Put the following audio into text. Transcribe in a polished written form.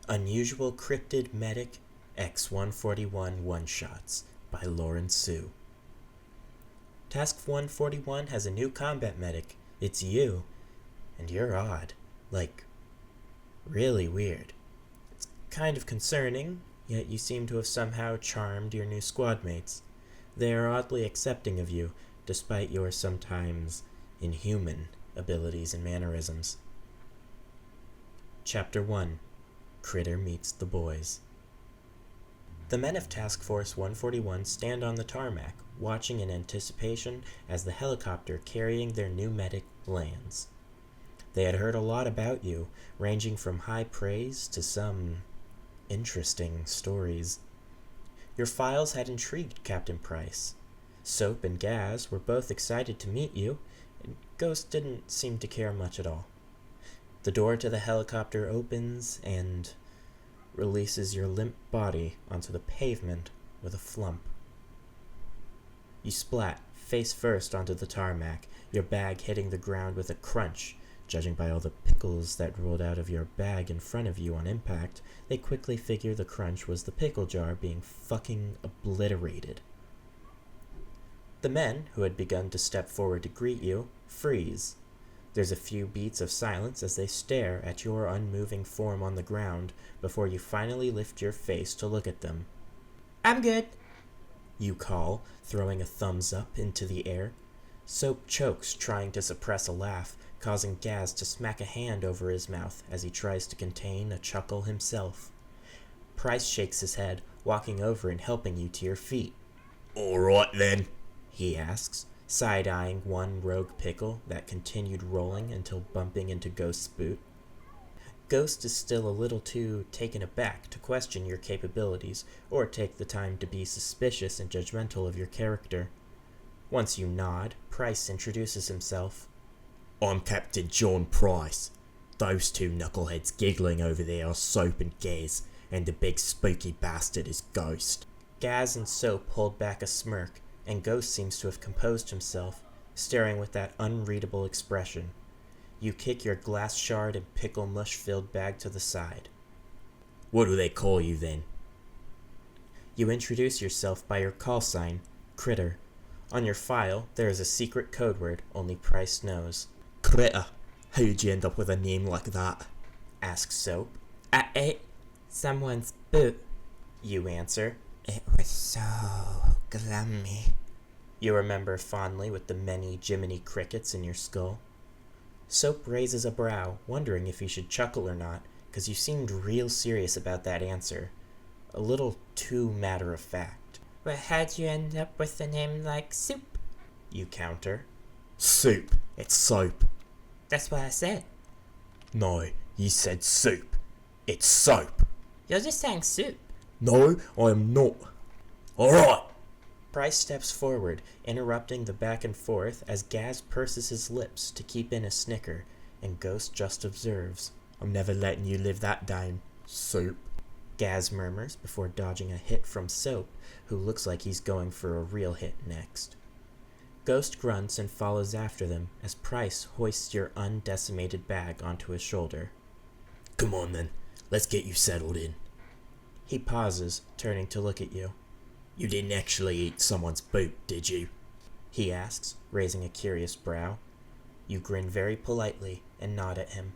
Unusual Cryptid Medic X-141 One-Shots by Lauren Sue. Task 141 has a new combat medic. It's you. And you're odd. Like, really weird. It's kind of concerning, yet you seem to have somehow charmed your new squad mates. They are oddly accepting of you, despite your sometimes inhuman abilities and mannerisms. Chapter 1. Critter Meets the Boys. The men of Task Force 141 stand on the tarmac, watching in anticipation as the helicopter carrying their new medic lands. They had heard a lot about you, ranging from high praise to some interesting stories. Your files had intrigued Captain Price. Soap and Gaz were both excited to meet you, and Ghost didn't seem to care much at all. The door to the helicopter opens and releases your limp body onto the pavement with a flump. You splat face first onto the tarmac, your bag hitting the ground with a crunch. Judging by all the pickles that rolled out of your bag in front of you on impact, they quickly figure the crunch was the pickle jar being fucking obliterated. The men, who had begun to step forward to greet you, freeze. There's a few beats of silence as they stare at your unmoving form on the ground before you finally lift your face to look at them. "I'm good," you call, throwing a thumbs up into the air. Soap chokes, trying to suppress a laugh, causing Gaz to smack a hand over his mouth as he tries to contain a chuckle himself. Price shakes his head, walking over and helping you to your feet. "All right then," he asks, side-eyeing one rogue pickle that continued rolling until bumping into Ghost's boot. Ghost is still a little too taken aback to question your capabilities or take the time to be suspicious and judgmental of your character. Once you nod, Price introduces himself. "I'm Captain John Price. Those two knuckleheads giggling over there are Soap and Gaz, and the big spooky bastard is Ghost." Gaz and Soap hold back a smirk, and Ghost seems to have composed himself, staring with that unreadable expression. You kick your glass shard and pickle mush-filled bag to the side. "What do they call you then?" You introduce yourself by your call sign, Critter. On your file, there is a secret code word only Price knows. "Critter, how'd you end up with a name like that?" asks Soap. "I ate someone's boot," you answer. "It was so glummy," you remember fondly with the many Jiminy crickets in your skull. Soap raises a brow, wondering if he should chuckle or not, because you seemed real serious about that answer. A little too matter-of-fact. "Well, how'd you end up with a name like Soup?" you counter. "Soup. It's soap." "That's what I said." "No, you said soup. It's soap." "You're just saying soup." "No, I am not." "All right." Price steps forward, interrupting the back and forth as Gaz purses his lips to keep in a snicker, and Ghost just observes. "I'm never letting you live that down, Soup," Gaz murmurs before dodging a hit from Soap, who looks like he's going for a real hit next. Ghost grunts and follows after them as Price hoists your undecimated bag onto his shoulder. "Come on then, let's get you settled in." He pauses, turning to look at you. "You didn't actually eat someone's boot, did you?" he asks, raising a curious brow. You grin very politely and nod at him.